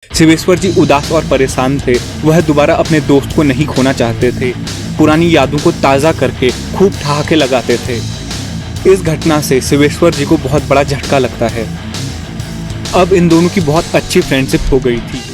शिवेश्वर जी उदास और परेशान थे। वह दोबारा अपने दोस्त को नहीं खोना चाहते थे। पुरानी यादों को ताज़ा करके खूब ठहाके लगाते थे। इस घटना से शिवेश्वर जी को बहुत बड़ा झटका लगता है। अब इन दोनों की बहुत अच्छी फ्रेंडशिप हो गई थी।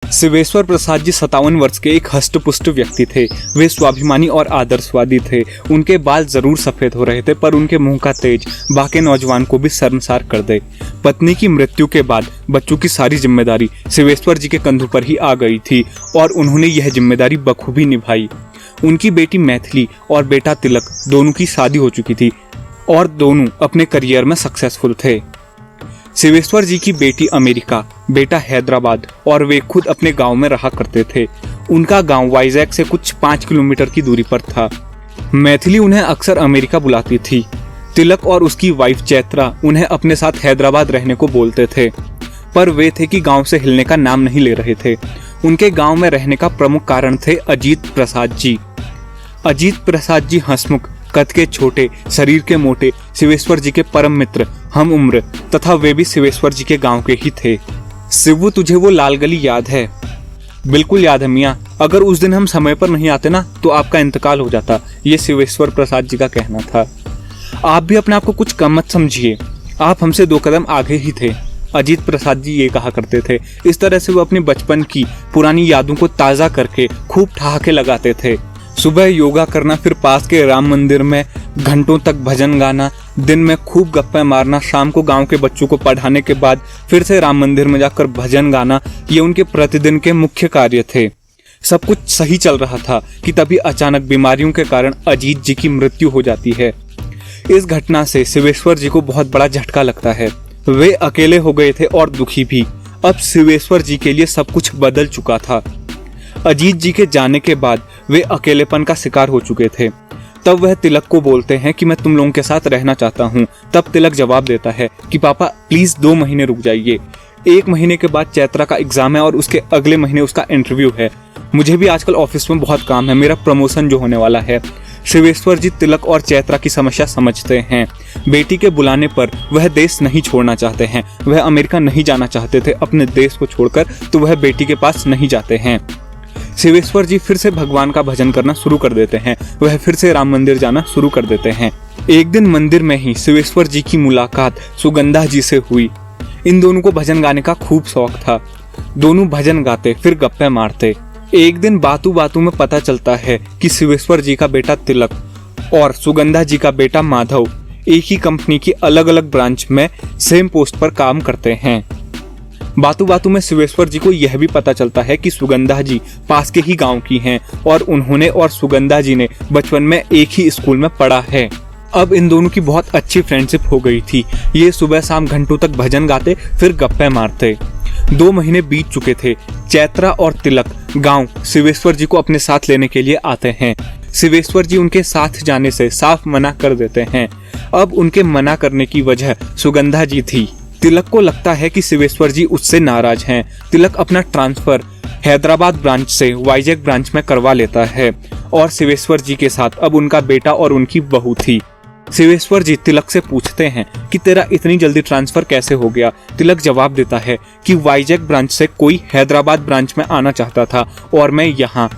शिवेश्वर प्रसाद जी 57 वर्ष के एक हष्ट-पुष्ट व्यक्ति थे। वे स्वाभिमानी और आदर्शवादी थे। उनके बाल जरूर सफेद हो रहे थे, पर उनके मुंह का तेज बाकी नौजवान को भी शर्मसार कर दे। पत्नी की मृत्यु के बाद बच्चों की सारी जिम्मेदारी शिवेश्वर जी के कंधों पर ही आ गई थी और उन्होंने यह जिम्मेदारी बखूबी निभाई। उनकी बेटी मैथिली और बेटा तिलक दोनों की शादी हो चुकी थी और दोनों अपने करियर में सक्सेसफुल थे। शिवेश्वर जी की बेटी अमेरिका, बेटा हैदराबाद और वे खुद अपने गांव में रहा करते थे। उनका गांव वाइजैक से कुछ 5 किलोमीटर की दूरी पर था। मैथिली उन्हें अक्सर अमेरिका बुलाती थी। तिलक और उसकी वाइफ चैत्रा उन्हें अपने साथ हैदराबाद रहने को बोलते थे, पर वे थे कि गांव से हिलने का नाम नहीं ले रहे थे। उनके गांव में रहने का प्रमुख कारण थे अजीत प्रसाद जी। अजीत प्रसाद जी हंसमुख, कद के छोटे, शरीर के मोटे, शिवेश्वर जी के परम मित्र, हम उम्र तथा वे भी शिवेश्वर जी के गांव के ही थे। शिवू, तुझे वो लाल गली याद है? बिल्कुल याद है मियाँ। अगर उस दिन हम समय पर नहीं आते ना तो आपका इंतकाल हो जाता, ये शिवेश्वर प्रसाद जी का कहना था। आप भी अपने आप को कुछ कम मत समझिए, आप हमसे 2 कदम आगे ही थे, अजीत प्रसाद जी ये कहा करते थे। इस तरह से वो अपने बचपन की पुरानी यादों को ताज़ा करके खूब ठहाके लगाते थे। सुबह योगा करना, फिर पास के राम मंदिर में घंटों तक भजन गाना, दिन में खूब गप्पे मारना, शाम को गांव के बच्चों को पढ़ाने के बाद फिर से राम मंदिर में जाकर भजन गाना, ये उनके प्रतिदिन के मुख्य कार्य थे। सब कुछ सही चल रहा था कि तभी अचानक बीमारियों के कारण अजीत जी की मृत्यु हो जाती है। इस घटना से शिवेश्वर जी को बहुत बड़ा झटका लगता है। वे अकेले हो गए थे और दुखी भी। अब शिवेश्वर जी के लिए सब कुछ बदल चुका था। अजीत जी के जाने के बाद वे अकेलेपन का शिकार हो चुके थे। तब वह तिलक को बोलते हैं कि मैं तुम लोगों के साथ रहना चाहता हूँ। तब तिलक जवाब देता है कि पापा प्लीज 2 महीने रुक जाइए। 1 महीने के बाद चैत्रा का एग्जाम है और उसके अगले महीने उसका इंटरव्यू है। मुझे भी आजकल ऑफिस में बहुत काम है, मेरा प्रमोशन जो होने वाला है। शिवेश्वर जी तिलक और चैत्रा की समस्या समझते हैं। बेटी के बुलाने पर वह देश नहीं छोड़ना चाहते हैं। वह अमेरिका नहीं जाना चाहते थे अपने देश को छोड़कर, तो वह बेटी के पास नहीं जाते हैं। शिवेश्वर जी फिर से भगवान का भजन करना शुरू कर देते हैं। वह फिर से राम मंदिर जाना शुरू कर देते हैं। एक दिन मंदिर में ही शिवेश्वर जी की मुलाकात सुगंधा जी से हुई। इन दोनों को भजन गाने का खूब शौक था। दोनों भजन गाते फिर गप्पे मारते। एक दिन बातों बातों में पता चलता है कि शिवेश्वर जी का बेटा तिलक और सुगंधा जी का बेटा माधव एक ही कंपनी की अलग अलग ब्रांच में सेम पोस्ट पर काम करते हैं। बातों बातों में शिवेश्वर जी को यह भी पता चलता है कि सुगंधा जी पास के ही गांव की हैं और उन्होंने और सुगंधा जी ने बचपन में एक ही स्कूल में पढ़ा है। अब इन दोनों की बहुत अच्छी फ्रेंडशिप हो गई थी। ये सुबह शाम घंटों तक भजन गाते फिर गप्पे मारते। 2 महीने बीत चुके थे। चैत्रा और तिलक गांव शिवेश्वर जी को अपने साथ लेने के लिए आते हैं। शिवेश्वर जी उनके साथ जाने से साफ मना कर देते हैं। अब उनके मना करने की वजह सुगंधा जी थी। तिलक को लगता है कि शिवेश्वर जी उससे नाराज हैं। तिलक अपना ट्रांसफर हैदराबाद ब्रांच से वाइजैक ब्रांच में करवा लेता है और शिवेश्वर जी के साथ अब उनका बेटा और उनकी बहू थी। शिवेश्वर जी तिलक से पूछते हैं कि तेरा इतनी जल्दी ट्रांसफर कैसे हो गया? तिलक जवाब देता है कि वाइजैक ब्रांच से कोई हैदराबाद ब्रांच में आना चाहता था और मैं यहाँ,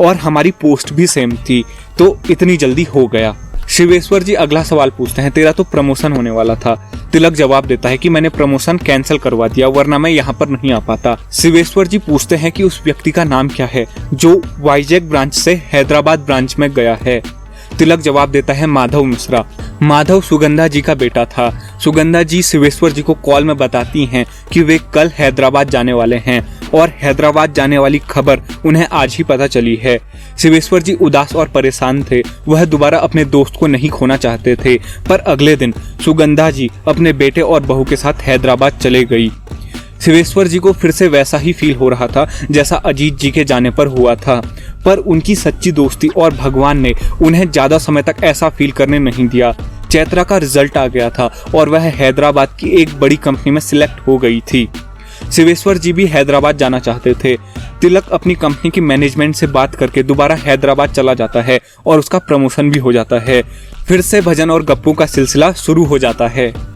और हमारी पोस्ट भी सेम थी, तो इतनी जल्दी हो गया। शिवेश्वर जी अगला सवाल पूछते हैं, तेरा तो प्रमोशन होने वाला था। तिलक जवाब देता है कि मैंने प्रमोशन कैंसिल करवा दिया, वरना मैं यहाँ पर नहीं आ पाता। शिवेश्वर जी पूछते हैं कि उस व्यक्ति का नाम क्या है जो वाइजैक ब्रांच से हैदराबाद ब्रांच में गया है। तिलक जवाब देता है माधव मिश्रा। माधव सुगंधा जी का बेटा था। सुगंधा जी शिवेश्वर जी को कॉल में बताती हैं कि वे कल हैदराबाद जाने वाले हैं और हैदराबाद जाने वाली खबर उन्हें आज ही पता चली है। शिवेश्वर जी उदास और परेशान थे। वह दोबारा अपने दोस्त को नहीं खोना चाहते थे, पर अगले दिन सुगंधा जी अपने बेटे और बहू के साथ हैदराबाद चले गई। शिवेश्वर जी को फिर से वैसा ही फील हो रहा था जैसा अजीत जी के जाने पर हुआ था, पर उनकी सच्ची दोस्ती और भगवान ने उन्हें ज्यादा समय तक ऐसा फील करने नहीं दिया। चैत्रा का रिजल्ट आ गया था और वह हैदराबाद की एक बड़ी कंपनी में सिलेक्ट हो गई थी। शिवेश्वर जी भी हैदराबाद जाना चाहते थे। तिलक अपनी कंपनी की मैनेजमेंट से बात करके दोबारा हैदराबाद चला जाता है और उसका प्रमोशन भी हो जाता है। फिर से भजन और गप्पू का सिलसिला शुरू हो जाता है।